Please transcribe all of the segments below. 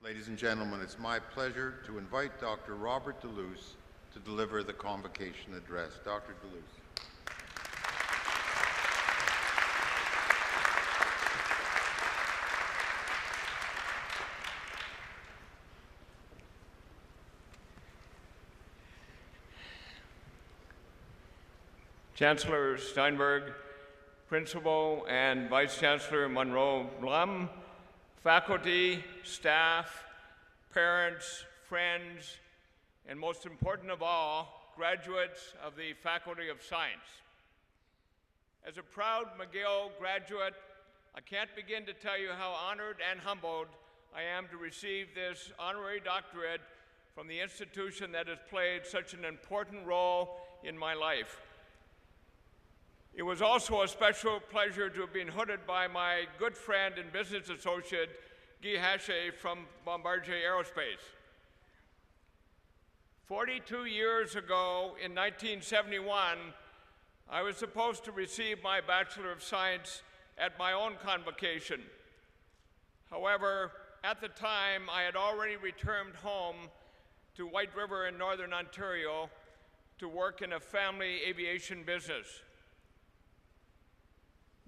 Ladies and gentlemen, it's my pleasure to invite Dr. Robert Deluce to deliver the convocation address. Dr. Deluce. Chancellor Steinberg, Principal and Vice Chancellor Monroe-Blum, faculty, staff, parents, friends, and most important of all, graduates of the Faculty of Science. As a proud McGill graduate, I can't begin to tell you how honored and humbled I am to receive this honorary doctorate from the institution that has played such an important role in my life. It was also a special pleasure to have been hooded by my good friend and business associate, Guy Hache from Bombardier Aerospace. 42 years ago, in 1971, I was supposed to receive my Bachelor of Science at my own convocation. However, at the time, I had already returned home to White River in Northern Ontario to work in a family aviation business.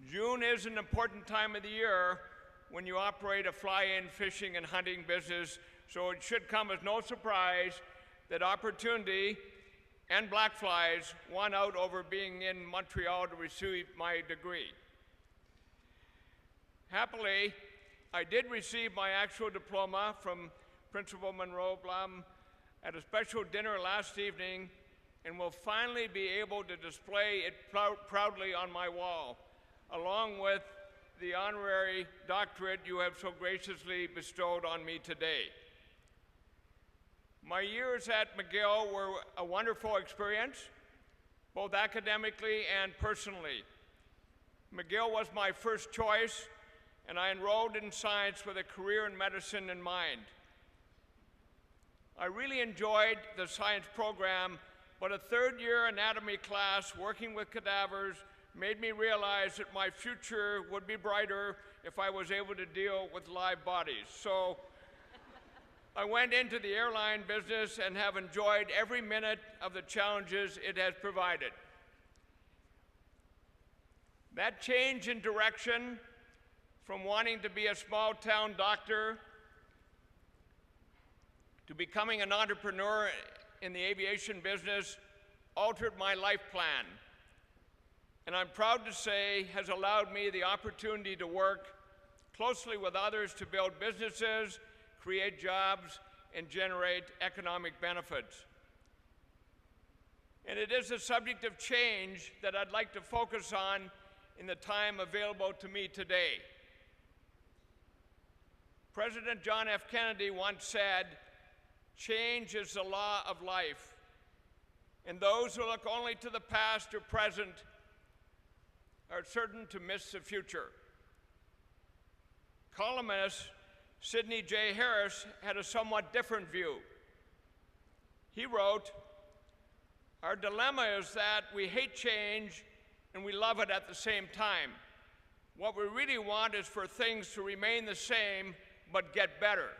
June is an important time of the year when you operate a fly-in fishing and hunting business, so it should come as no surprise that opportunity and black flies won out over being in Montreal to receive my degree. Happily, I did receive my actual diploma from Principal Monroe-Blum at a special dinner last evening and will finally be able to display it proudly on my wall, along with the honorary doctorate you have so graciously bestowed on me today. My years at McGill were a wonderful experience, both academically and personally. McGill was my first choice, and I enrolled in science with a career in medicine in mind. I really enjoyed the science program, but a third-year anatomy class working with cadavers made me realize that my future would be brighter if I was able to deal with live bodies. So I went into the airline business and have enjoyed every minute of the challenges it has provided. That change in direction from wanting to be a small-town doctor to becoming an entrepreneur in the aviation business altered my life plan, and I'm proud to say has allowed me the opportunity to work closely with others to build businesses, create jobs, and generate economic benefits. And it is a subject of change that I'd like to focus on in the time available to me today. President John F. Kennedy once said, "Change is the law of life, and those who look only to the past or present are certain to miss the future." Columnist Sidney J. Harris had a somewhat different view. He wrote, "Our dilemma is that we hate change and we love it at the same time. What we really want is for things to remain the same but get better."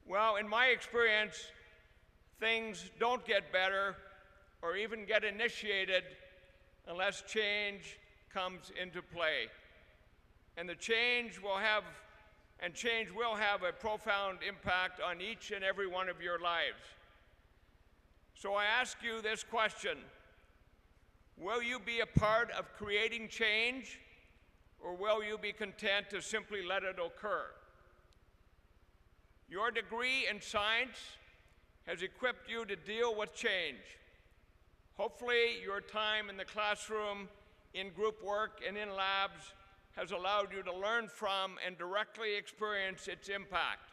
Well, in my experience, things don't get better or even get initiated unless change comes into play. And change will have a profound impact on each and every one of your lives. So I ask you this question: will you be a part of creating change, or will you be content to simply let it occur? Your degree in science has equipped you to deal with change. Hopefully, your time in the classroom, in group work, and in labs has allowed you to learn from and directly experience its impact.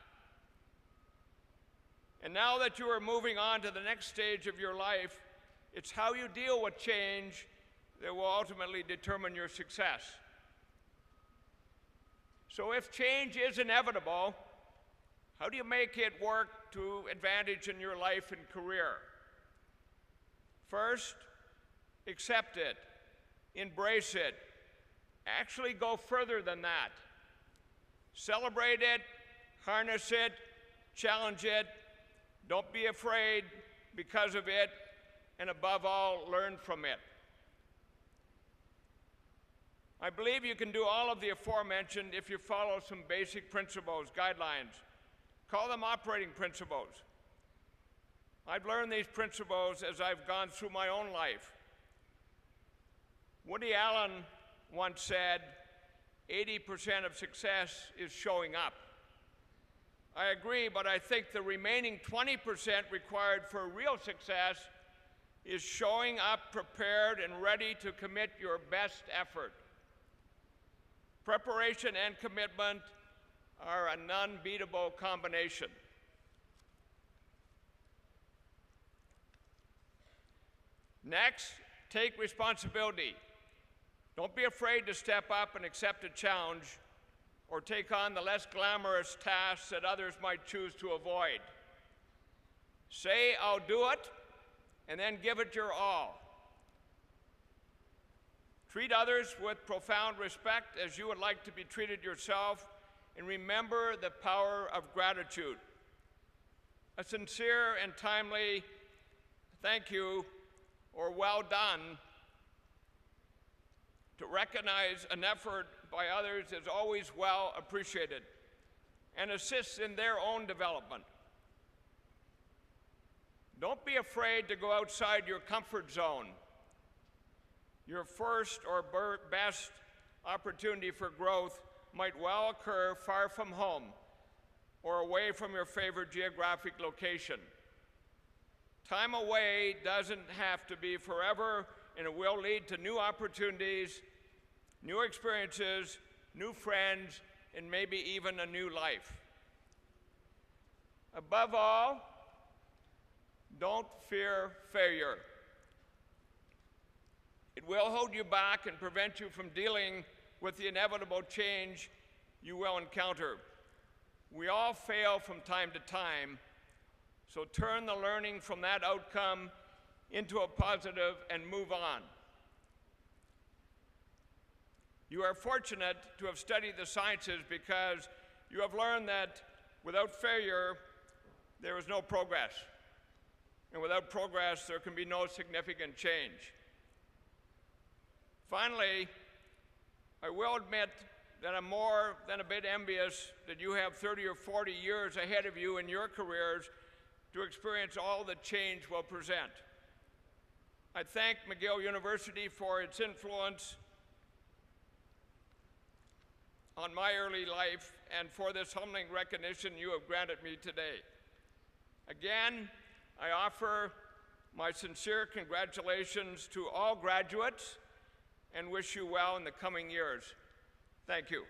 And now that you are moving on to the next stage of your life, it's how you deal with change that will ultimately determine your success. So if change is inevitable, how do you make it work to advantage in your life and career? First, accept it, embrace it, actually go further than that. Celebrate it Harness it, challenge it, don't be afraid because of it, and above all, learn from it. I believe you can do all of the aforementioned if you follow some basic principles, guidelines. Call them operating principles. I've learned these principles as I've gone through my own life. Woody Allen once said, 80% of success is showing up. I agree, but I think the remaining 20% required for real success is showing up prepared and ready to commit your best effort. Preparation and commitment are an unbeatable combination. Next, take responsibility. Don't be afraid to step up and accept a challenge or take on the less glamorous tasks that others might choose to avoid. Say, I'll do it, and then give it your all. Treat others with profound respect as you would like to be treated yourself, and remember the power of gratitude. A sincere and timely thank you or well done to recognize an effort by others is always well appreciated and assists in their own development. Don't be afraid to go outside your comfort zone. Your first or best opportunity for growth might well occur far from home or away from your favorite geographic location. Time away doesn't have to be forever, and it will lead to new opportunities, new experiences, new friends, and maybe even a new life. Above all, don't fear failure. It will hold you back and prevent you from dealing with the inevitable change you will encounter. We all fail from time to time, so turn the learning from that outcome into a positive and move on. You are fortunate to have studied the sciences because you have learned that without failure, there is no progress. And without progress, there can be no significant change. Finally, I will admit that I'm more than a bit envious that you have 30 or 40 years ahead of you in your careers to experience all that change will present. I thank McGill University for its influence on my early life and for this humbling recognition you have granted me today. Again, I offer my sincere congratulations to all graduates and wish you well in the coming years. Thank you.